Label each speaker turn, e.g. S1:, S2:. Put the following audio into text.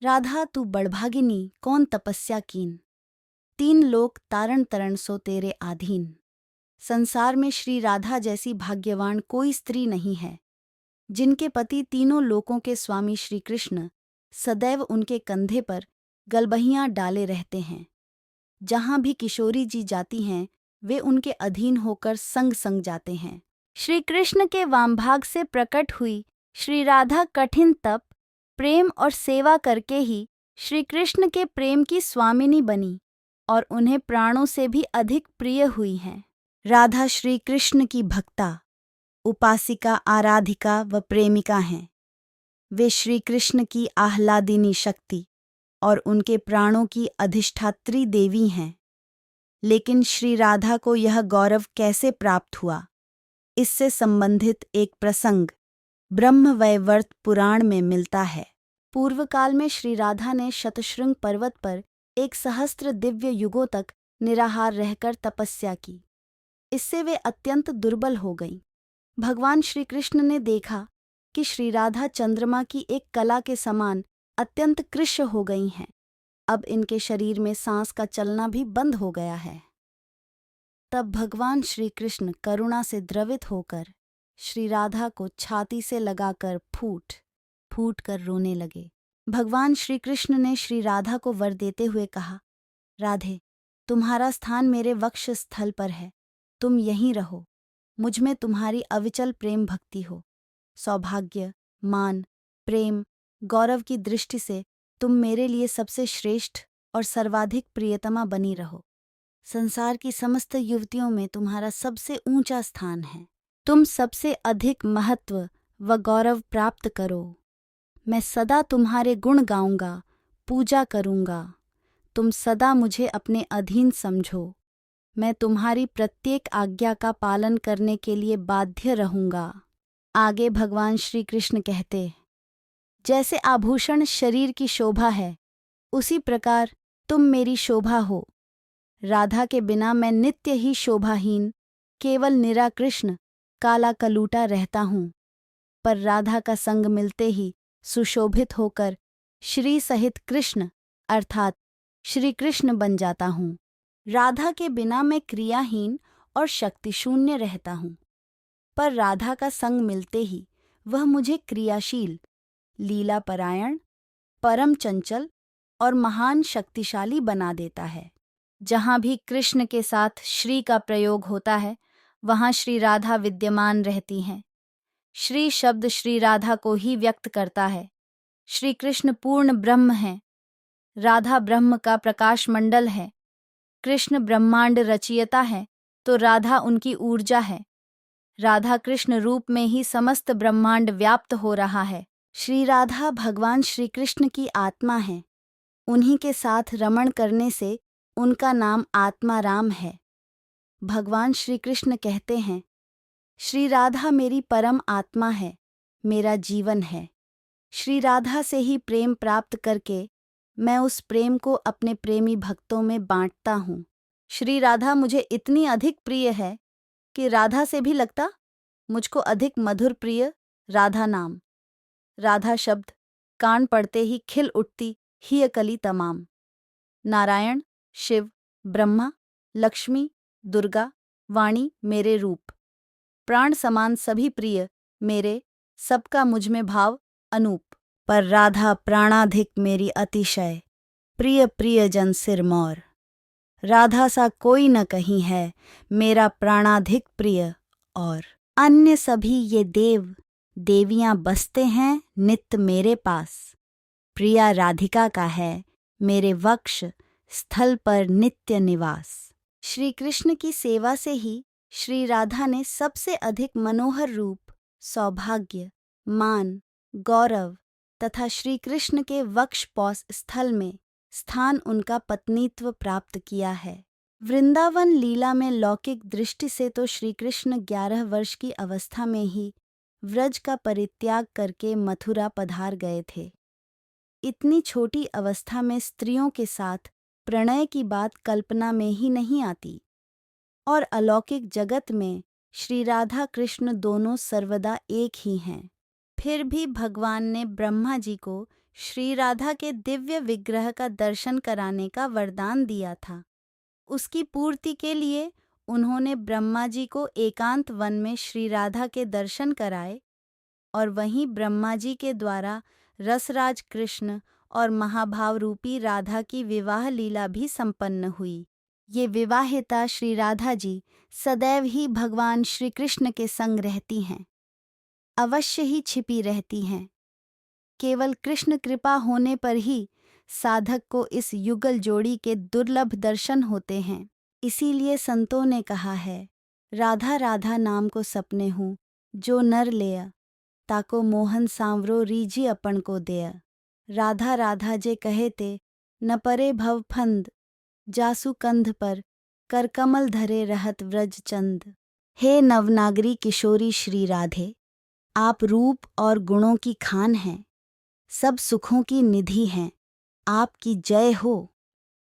S1: राधा तू बड़भागिनी कौन तपस्या कीन, तीन लोक तारण तरण सो तेरे आधीन। संसार में श्री राधा जैसी भाग्यवान कोई स्त्री नहीं है, जिनके पति तीनों लोकों के स्वामी श्री कृष्ण सदैव उनके कंधे पर गलबहियां डाले रहते हैं। जहां भी किशोरी जी जाती हैं, वे उनके अधीन होकर संग संग जाते हैं। श्री कृष्ण के वामभाग से प्रकट हुई श्री राधा कठिन तप, प्रेम और सेवा करके ही श्री कृष्ण के प्रेम की स्वामिनी बनी और उन्हें प्राणों से भी अधिक प्रिय हुई हैं। राधा श्री कृष्ण की भक्ता, उपासिका, आराधिका व प्रेमिका हैं। वे श्री कृष्ण की आह्लादिनी शक्ति और उनके प्राणों की अधिष्ठात्री देवी हैं। लेकिन श्री राधा को यह गौरव कैसे प्राप्त हुआ, इससे संबंधित एक प्रसंग ब्रह्मवैवर्त पुराण में मिलता है। पूर्व काल में श्री राधा ने शतशृंग पर्वत पर 1 सहस्त्र दिव्य युगों तक निराहार रहकर तपस्या की। इससे वे अत्यंत दुर्बल हो गईं। भगवान श्री कृष्ण ने देखा कि श्री राधा चंद्रमा की एक कला के समान अत्यंत कृश हो गई हैं। अब इनके शरीर में सांस का चलना भी बंद हो गया है। तब भगवान श्री कृष्ण करुणा से द्रवित होकर श्री राधा को छाती से लगाकर फूट फूट कर रोने लगे। भगवान श्री कृष्ण ने श्री राधा को वर देते हुए कहा, राधे, तुम्हारा स्थान मेरे वक्ष स्थल पर है, तुम यहीं रहो। मुझ में तुम्हारी अविचल प्रेम भक्ति हो। सौभाग्य, मान, प्रेम, गौरव की दृष्टि से तुम मेरे लिए सबसे श्रेष्ठ और सर्वाधिक प्रियतमा बनी रहो। संसार की समस्त युवतियों में तुम्हारा सबसे ऊंचा स्थान है। तुम सबसे अधिक महत्व व गौरव प्राप्त करो। मैं सदा तुम्हारे गुण गाऊंगा, पूजा करूंगा। तुम सदा मुझे अपने अधीन समझो। मैं तुम्हारी प्रत्येक आज्ञा का पालन करने के लिए बाध्य रहूंगा। आगे भगवान श्री कृष्ण कहते, जैसे आभूषण शरीर की शोभा है, उसी प्रकार तुम मेरी शोभा हो। राधा के बिना मैं नित्य ही शोभाहीन, केवल निरा कृष्ण, काला कलूटा रहता हूँ। पर राधा का संग मिलते ही सुशोभित होकर श्री सहित कृष्ण अर्थात श्री कृष्ण बन जाता हूँ। राधा के बिना मैं क्रियाहीन और शक्तिशून्य रहता हूँ, पर राधा का संग मिलते ही वह मुझे क्रियाशील, लीलापरायण, परम चंचल और महान शक्तिशाली बना देता है। जहाँ भी कृष्ण के साथ श्री का प्रयोग होता है, वहाँ श्री राधा विद्यमान रहती हैं। श्री शब्द श्री राधा को ही व्यक्त करता है। श्री कृष्ण पूर्ण ब्रह्म हैं। राधा ब्रह्म का प्रकाश मंडल है। कृष्ण ब्रह्मांड रचयिता है, तो राधा उनकी ऊर्जा है। राधा कृष्ण रूप में ही समस्त ब्रह्मांड व्याप्त हो रहा है। श्री राधा भगवान श्री कृष्ण की आत्मा है। उन्हीं के साथ रमण करने से उनका नाम आत्माराम है। भगवान श्री कृष्ण कहते हैं, श्री राधा मेरी परम आत्मा है, मेरा जीवन है। श्री राधा से ही प्रेम प्राप्त करके मैं उस प्रेम को अपने प्रेमी भक्तों में बांटता हूँ। श्री राधा मुझे इतनी अधिक प्रिय है कि राधा से भी लगता मुझको अधिक मधुर प्रिय राधा नाम। राधा शब्द कान पड़ते ही खिल उठती ही कली तमाम। नारायण, शिव, ब्रह्मा, लक्ष्मी, दुर्गा, वाणी मेरे रूप। प्राण समान सभी प्रिय मेरे, सबका मुझ में भाव अनूप। पर राधा प्राणाधिक मेरी अतिशय, प्रिय प्रियजन सिरमौर। राधा सा कोई न कहीं है, मेरा प्राणाधिक प्रिय और। अन्य सभी ये देव देवियां बसते हैं नित्य मेरे पास। प्रिया राधिका का है मेरे वक्ष स्थल पर नित्य निवास। श्री कृष्ण की सेवा से ही श्री राधा ने सबसे अधिक मनोहर रूप, सौभाग्य, मान, गौरव तथा श्री कृष्ण के वक्ष पौष स्थल में स्थान उनका पत्नीत्व प्राप्त किया है। वृंदावन लीला में लौकिक दृष्टि से तो श्री कृष्ण 11 वर्ष की अवस्था में ही व्रज का परित्याग करके मथुरा पधार गए थे। इतनी छोटी अवस्था में स्त्रियों के साथ प्रणय की बात कल्पना में ही नहीं आती। और अलौकिक जगत में श्री राधा कृष्ण दोनों सर्वदा एक ही हैं। फिर भी भगवान ने ब्रह्मा जी को श्री राधा के दिव्य विग्रह का दर्शन कराने का वरदान दिया था। उसकी पूर्ति के लिए उन्होंने ब्रह्मा जी को एकांत वन में श्री राधा के दर्शन कराए और वहीं ब्रह्मा जी के द्वारा रसराज कृष्ण और महाभाव रूपी राधा की विवाह लीला भी संपन्न हुई। ये विवाहिता श्री राधा जी सदैव ही भगवान श्री कृष्ण के संग रहती हैं, अवश्य ही छिपी रहती हैं। केवल कृष्ण कृपा होने पर ही साधक को इस युगल जोड़ी के दुर्लभ दर्शन होते हैं। इसीलिए संतों ने कहा है, राधा राधा नाम को सपने हूँ, जो नर लेय ताको मोहन सांवरो रीझी अपन को देय। राधा राधा जे कहे ते न परे भव फंद, जासु कंध पर कर कमल धरे रहत व्रज चंद। हे नवनागरी किशोरी श्री राधे, आप रूप और गुणों की खान हैं, सब सुखों की निधि हैं, आपकी जय हो।